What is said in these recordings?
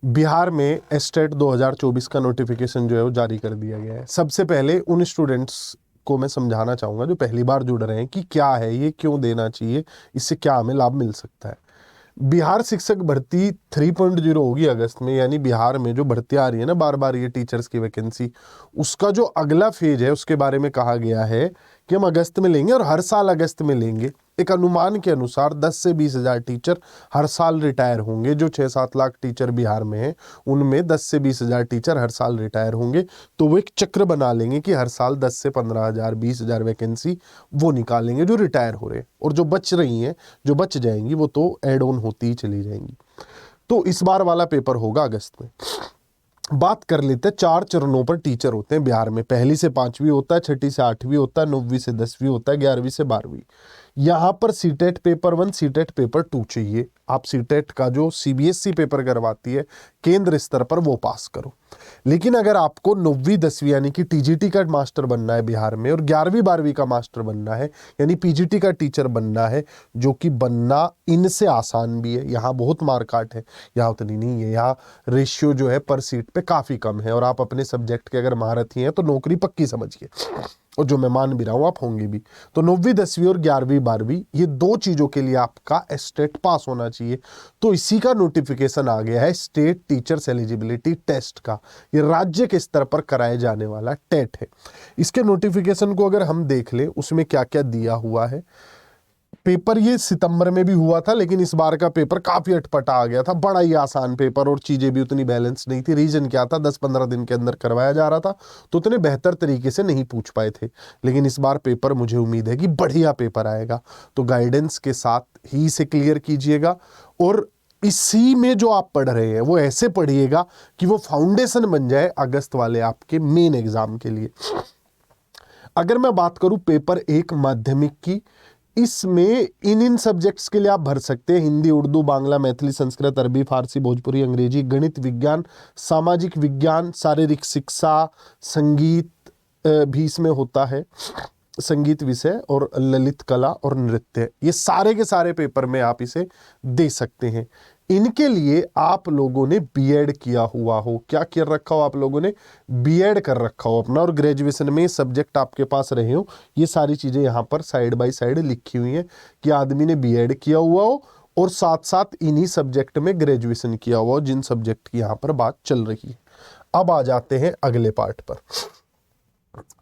बिहार में एस्टेट 2024 का नोटिफिकेशन जो है वो जारी कर दिया गया है। सबसे पहले उन स्टूडेंट्स को मैं समझाना चाहूँगा जो पहली बार जुड़ रहे हैं कि क्या है ये, क्यों देना चाहिए, इससे क्या हमें लाभ मिल सकता है। बिहार शिक्षक भर्ती 3.0 होगी अगस्त में, यानी बिहार में जो भर्ती आ रही है ना बार बार ये टीचर्स की वैकेंसी, उसका जो अगला फेज है उसके बारे में कहा गया है कि हम अगस्त में लेंगे और हर साल अगस्त में लेंगे। एक अनुमान के अनुसार 10 से 20 हज़ार टीचर हर साल रिटायर होंगे। जो 6-7 लाख टीचर बिहार में हैं उनमें 10 से 20 हज़ार टीचर हर साल रिटायर होंगे। तो वो एक चक्र बना लेंगे कि हर साल 10 से 15 हज़ार 20 हज़ार वैकेंसी वो निकालेंगे जो रिटायर हो रहे हैं, और जो बच रही हैं, जो बच जाएंगी वो तो एड ऑन होती ही चली जाएंगी। तो इस बार वाला पेपर होगा अगस्त में। बात कर लेते हैं, 4 चरणों पर टीचर होते हैं बिहार में। पहली से 5वीं होता है, छठी से 8वीं होता है, 9वीं से 10वीं होता है, 11वीं से 12वीं। यहाँ पर सीटेट पेपर 1, सीटेट पेपर 2 चाहिए। आप सीटेट का जो सीबीएसई पेपर करवाती है केंद्र स्तर पर वो पास करो। लेकिन अगर आपको 9वीं 10वीं यानी कि टीजीटी का मास्टर बनना है बिहार में, और 11वीं 12वीं का मास्टर बनना है यानी पीजीटी का टीचर बनना है, जो कि बनना इनसे आसान भी है। यहाँ बहुत मारकाट है, यहाँ उतनी नहीं है। यहाँ रेशियो जो है पर सीट पे काफ़ी कम है, और आप अपने सब्जेक्ट के अगर महारथी हैं तो नौकरी पक्की समझिए, और जो मैं मान भी रहा हूँ आप होंगे भी। तो 9वीं 10वीं और 11वीं 12वीं ये 2 चीज़ों के लिए आपका स्टेट पास होना चाहिए। तो इसी का नोटिफिकेशन आ गया है, स्टेट टीचर्स एलिजिबिलिटी टेस्ट का। ये राज्य के स्तर पर कराए जाने वाला टेट है। इसके नोटिफिकेशन को अगर हम देख लें उसमें क्या क्या दिया हुआ है। पेपर ये सितंबर में भी हुआ था, लेकिन इस बार का पेपर काफी अटपटा आ गया था। बड़ा ही आसान पेपर और चीजें भी उतनी बैलेंस नहीं थी। रीजन क्या था, 10-15 दिन के अंदर करवाया जा रहा था तो उतने बेहतर तरीके से नहीं पूछ पाए थे। लेकिन इस बार पेपर मुझे उम्मीद है कि बढ़िया पेपर आएगा। तो गाइडेंस के साथ ही इसे क्लियर कीजिएगा, और इसी में जो आप पढ़ रहे हैं वो ऐसे पढ़िएगा कि वो फाउंडेशन बन जाए अगस्त वाले आपके मेन एग्जाम के लिए। अगर मैं बात करूं पेपर 1 माध्यमिक की, इसमें इन सब्जेक्ट्स के लिए आप भर सकते हैं। हिंदी, उर्दू, बांग्ला, मैथिली, संस्कृत, अरबी, फारसी, भोजपुरी, अंग्रेजी, गणित, विज्ञान, सामाजिक विज्ञान, शारीरिक शिक्षा, संगीत भी इसमें होता है, संगीत विषय, और ललित कला और नृत्य। ये सारे के सारे पेपर में आप इसे दे सकते हैं। इनके लिए आप लोगों ने बीएड किया हुआ हो। क्या कर रखा हो आप लोगों ने? बीएड कर रखा हो अपना, और ग्रेजुएशन में सब्जेक्ट आपके पास रहे हो। ये सारी चीज़ें यहाँ पर साइड बाय साइड लिखी हुई हैं कि आदमी ने बीएड किया हुआ हो और साथ साथ इन्हीं सब्जेक्ट में ग्रेजुएशन किया हुआ हो, जिन सब्जेक्ट की यहाँ पर बात चल रही है। अब आ जाते हैं अगले पार्ट पर।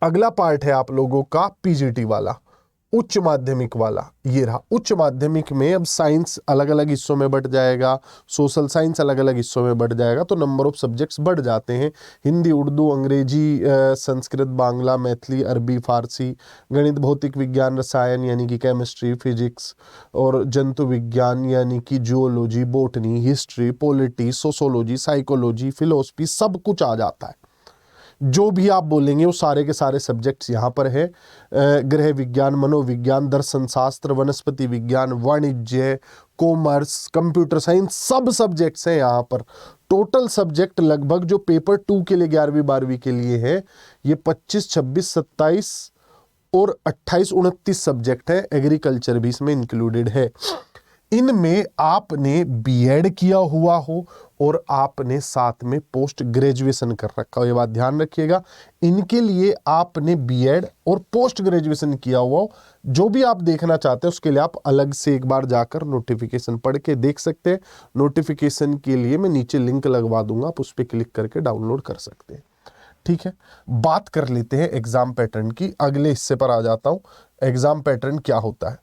अगला पार्ट है आप लोगों का पीजीटी वाला, उच्च माध्यमिक वाला। ये रहा उच्च माध्यमिक में। अब साइंस अलग अलग हिस्सों में बढ़ जाएगा, सोशल साइंस अलग अलग हिस्सों में बढ़ जाएगा, तो नंबर ऑफ सब्जेक्ट्स बढ़ जाते हैं। हिंदी, उर्दू, अंग्रेजी, संस्कृत, बांग्ला, मैथिली, अरबी, फारसी, गणित, भौतिक विज्ञान, रसायन यानी कि केमिस्ट्री, फिजिक्स, और जंतु विज्ञान यानी कि zoology, botany, history, polity, sociology, psychology, philosophy, सब कुछ आ जाता है। जो भी आप बोलेंगे वो सारे के सारे सब्जेक्ट्स यहाँ पर है। गृह विज्ञान, मनोविज्ञान, दर्शन शास्त्र, वनस्पति विज्ञान, वाणिज्य, कॉमर्स, कंप्यूटर साइंस, सब सब्जेक्ट्स हैं यहाँ पर। टोटल सब्जेक्ट लगभग जो पेपर 2 के लिए 11वीं 12वीं के लिए है, ये 25, 26, 27 और 28, 29 सब्जेक्ट है। एग्रीकल्चर भी इसमें इंक्लूडेड है। इनमें आपने बीएड किया हुआ हो और आपने साथ में पोस्ट ग्रेजुएशन कर रखा हो, ये बात ध्यान रखिएगा। इनके लिए आपने बीएड और पोस्ट ग्रेजुएशन किया हुआ हो। जो भी आप देखना चाहते हैं उसके लिए आप अलग से एक बार जाकर नोटिफिकेशन पढ़ के देख सकते हैं। नोटिफिकेशन के लिए मैं नीचे लिंक लगवा दूंगा, आप उस पर क्लिक करके डाउनलोड कर सकते हैं। ठीक है, बात कर लेते हैं एग्जाम पैटर्न की। अगले हिस्से पर आ जाता हूं। एग्जाम पैटर्न क्या होता है?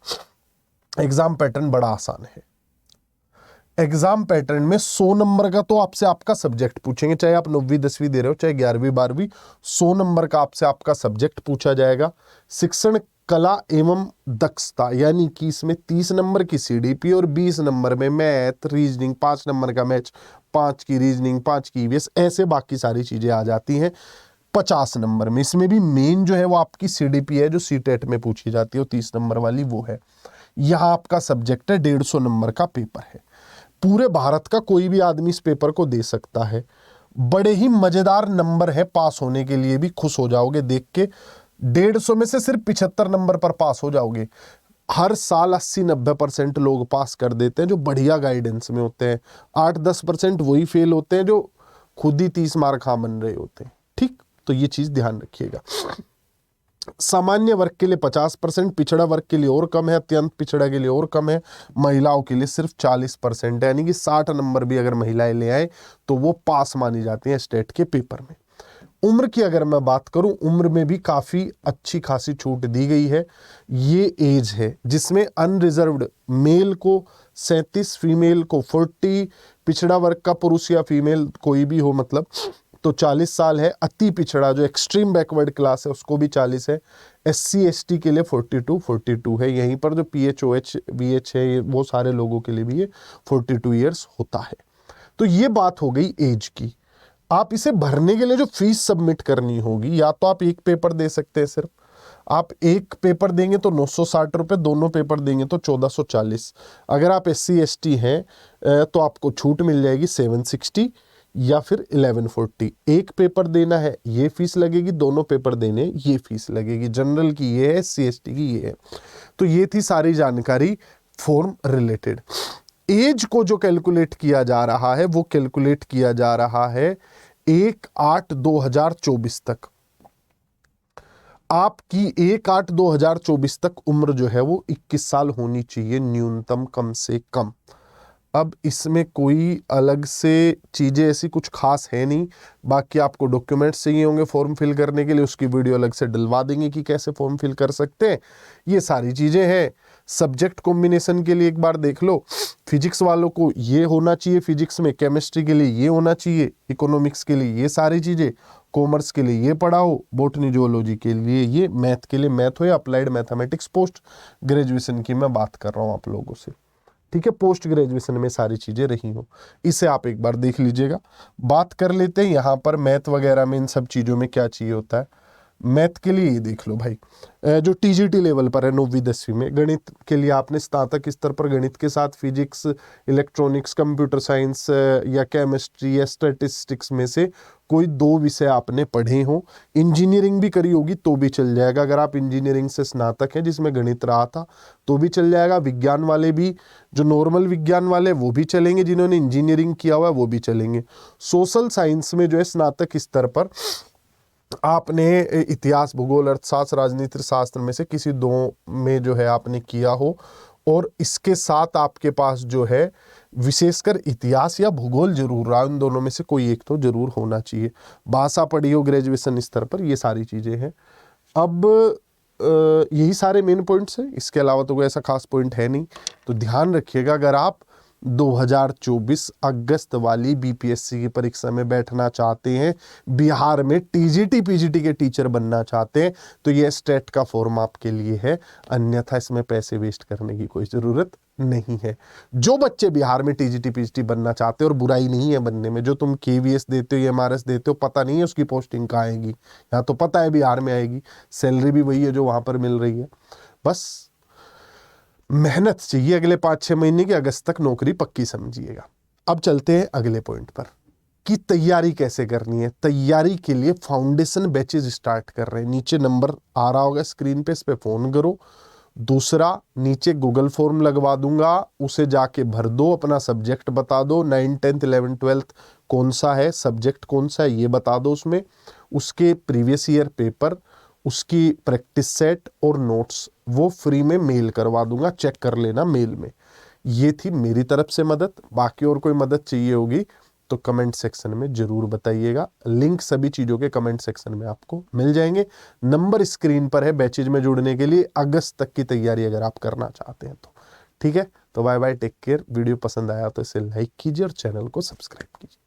एग्जाम पैटर्न बड़ा आसान है। एग्जाम पैटर्न में 100 नंबर का तो आपसे आपका सब्जेक्ट पूछेंगे, चाहे आप 9वीं 10वीं दे रहे हो, चाहे 11वीं 12वीं। 100 नंबर का आपसे आपका सब्जेक्ट पूछा जाएगा। शिक्षण, कला एवं दक्षता, यानी कि इसमें 30 नंबर की सीडीपी और 20 नंबर में मैथ, रीजनिंग, 5 नंबर का मैथ, 5 की रीजनिंग, 5 की ईवीएस, ऐसे बाकी सारी चीजें आ जाती हैं 50 नंबर में। इसमें भी मेन जो है वो आपकी सीडीपी है, जो सीटेट में पूछी जाती है, 30 नंबर वाली वो है। यहां आपका सब्जेक्ट है, 150 नंबर का पेपर है। पूरे भारत का कोई भी आदमी इस पेपर को दे सकता है। बड़े ही मजेदार नंबर है, पास होने के लिए भी खुश हो जाओगे देख के। 150 में से सिर्फ 75 नंबर पर पास हो जाओगे। हर साल 80-90% लोग पास कर देते हैं जो बढ़िया गाइडेंस में होते हैं, 8-10% वही फेल होते हैं जो खुद ही 30 मार खा बन रहे होते हैं। ठीक, तो ये चीज ध्यान रखिएगा। सामान्य वर्ग के लिए 50%, पिछड़ा वर्ग के लिए और कम है, अत्यंत पिछड़ा के लिए और कम है, महिलाओं के लिए सिर्फ 40% है, यानी कि 60 नंबर भी अगर महिलाएं ले आए तो वो पास मानी जाती हैं स्टेट के पेपर में। उम्र की अगर मैं बात करूं, उम्र में भी काफी अच्छी खासी छूट दी गई है। ये एज है जिसमें अनरिजर्व्ड मेल को 37, फीमेल को 40, पिछड़ा वर्ग का पुरुष या फीमेल कोई भी हो मतलब तो 40 साल है, अति पिछड़ा जो एक्सट्रीम बैकवर्ड क्लास है उसको भी 40 है, SC ST के लिए 42 है, यहीं पर जो PHOH VH है वो सारे लोगों के लिए भी ये 42 ईयर्स होता है। तो ये बात हो गई एज की। आप इसे भरने के लिए जो फीस सबमिट करनी होगी, या तो आप एक पेपर दे सकते हैं, सिर्फ आप एक पेपर देंगे तो 960 रुपये, दोनों पेपर देंगे तो 1440। अगर आप SC ST हैं तो आपको छूट मिल जाएगी 760 या फिर 1140। एक पेपर देना है ये फीस लगेगी, दोनों पेपर देने ये फीस लगेगी। जनरल की ये है, SC ST की ये है। तो ये थी सारी जानकारी फॉर्म रिलेटेड। एज को जो कैलकुलेट किया जा रहा है वो कैलकुलेट किया जा रहा है 1/8/2024 तक। आपकी 1/8/2024 तक उम्र जो है वो 21 साल होनी चाहिए न्यूनतम, कम से कम। अब इसमें कोई अलग से चीज़ें ऐसी कुछ खास है नहीं। बाकी आपको डॉक्यूमेंट्स चाहिए होंगे फॉर्म फिल करने के लिए, उसकी वीडियो अलग से डलवा देंगे कि कैसे फॉर्म फिल कर सकते हैं। ये सारी चीज़ें हैं। सब्जेक्ट कॉम्बिनेशन के लिए एक बार देख लो, फिजिक्स वालों को ये होना चाहिए फिजिक्स में, केमिस्ट्री के लिए ये होना चाहिए, इकोनॉमिक्स के लिए ये सारी चीज़ें, कॉमर्स के लिए ये पढ़ाओ, बॉटनी जूलॉजी के लिए ये, मैथ के लिए मैथ हो या अप्लाइड मैथमेटिक्स पोस्ट ग्रेजुएशन की मैं बात कर रहा हूँ आप लोगों से। ठीक है, पोस्ट ग्रेजुएशन में सारी चीज़ें रही हो, इसे आप एक बार देख लीजिएगा। बात कर लेते हैं यहाँ पर मैथ वगैरह में इन सब चीज़ों में क्या चाहिए होता है। मैथ के लिए ये देख लो भाई, जो TGT लेवल पर है 9वीं 10वीं में, गणित के लिए आपने स्नातक स्तर पर गणित के साथ फिजिक्स, इलेक्ट्रॉनिक्स, कंप्यूटर साइंस या केमिस्ट्री या स्टैटिस्टिक्स में से कोई 2 विषय आपने पढ़े हो। इंजीनियरिंग भी करी होगी तो भी चल जाएगा, अगर आप इंजीनियरिंग से स्नातक हैं जिसमें गणित रहा था तो भी चल जाएगा। विज्ञान वाले भी, जो नॉर्मल विज्ञान वाले वो भी चलेंगे, जिन्होंने इंजीनियरिंग किया हुआ है वो भी चलेंगे। सोशल साइंस में जो है स्नातक स्तर पर आपने इतिहास, भूगोल, अर्थशास्त्र, राजनीति शास्त्र में से किसी 2 में जो है आपने किया हो, और इसके साथ आपके पास जो है विशेषकर इतिहास या भूगोल जरूर रहा, उन दोनों में से कोई एक तो जरूर होना चाहिए। भाषा पढ़ी हो ग्रेजुएशन स्तर पर, ये सारी चीज़ें हैं। अब यही सारे मेन पॉइंट्स हैं, इसके अलावा तो कोई ऐसा खास पॉइंट है नहीं। तो ध्यान रखिएगा, अगर आप 2024 अगस्त वाली BPSC की परीक्षा में बैठना चाहते हैं, बिहार में TGT PGT के टीचर बनना चाहते हैं, तो ये स्टेट का फॉर्म आपके लिए है, अन्यथा इसमें पैसे वेस्ट करने की कोई ज़रूरत नहीं है। जो बच्चे बिहार में TGT PGT बनना चाहते हैं, और बुराई नहीं है बनने में, जो तुम KVS देते हो या MRS देते हो, पता नहीं है उसकी पोस्टिंग कहाँ आएगी, यहाँ तो पता है बिहार में आएगी, सैलरी भी वही है जो वहाँ पर मिल रही है। बस मेहनत चाहिए, अगले 5-6 महीने की, अगस्त तक नौकरी पक्की समझिएगा। अब चलते हैं अगले पॉइंट पर कि तैयारी कैसे करनी है। तैयारी के लिए फाउंडेशन बैचेज स्टार्ट कर रहे हैं, नीचे नंबर आ रहा होगा स्क्रीन पे, इस पे फोन करो। दूसरा, नीचे गूगल फॉर्म लगवा दूंगा, उसे जाके भर दो, अपना सब्जेक्ट बता दो, 9th 10th 11th 12th कौन सा है, सब्जेक्ट कौन सा है ये बता दो उसमें, उसके प्रीवियस ईयर पेपर, उसकी प्रैक्टिस सेट और नोट्स वो फ्री में मेल करवा दूंगा, चेक कर लेना मेल में। ये थी मेरी तरफ से मदद। बाकी और कोई मदद चाहिए होगी तो कमेंट सेक्शन में जरूर बताइएगा। लिंक सभी चीज़ों के कमेंट सेक्शन में आपको मिल जाएंगे। नंबर स्क्रीन पर है बैचेज में जुड़ने के लिए, अगस्त तक की तैयारी अगर आप करना चाहते हैं तो। ठीक है, तो bye bye, take care. Video पसंद आया तो इसे लाइक कीजिए और चैनल को सब्सक्राइब कीजिए।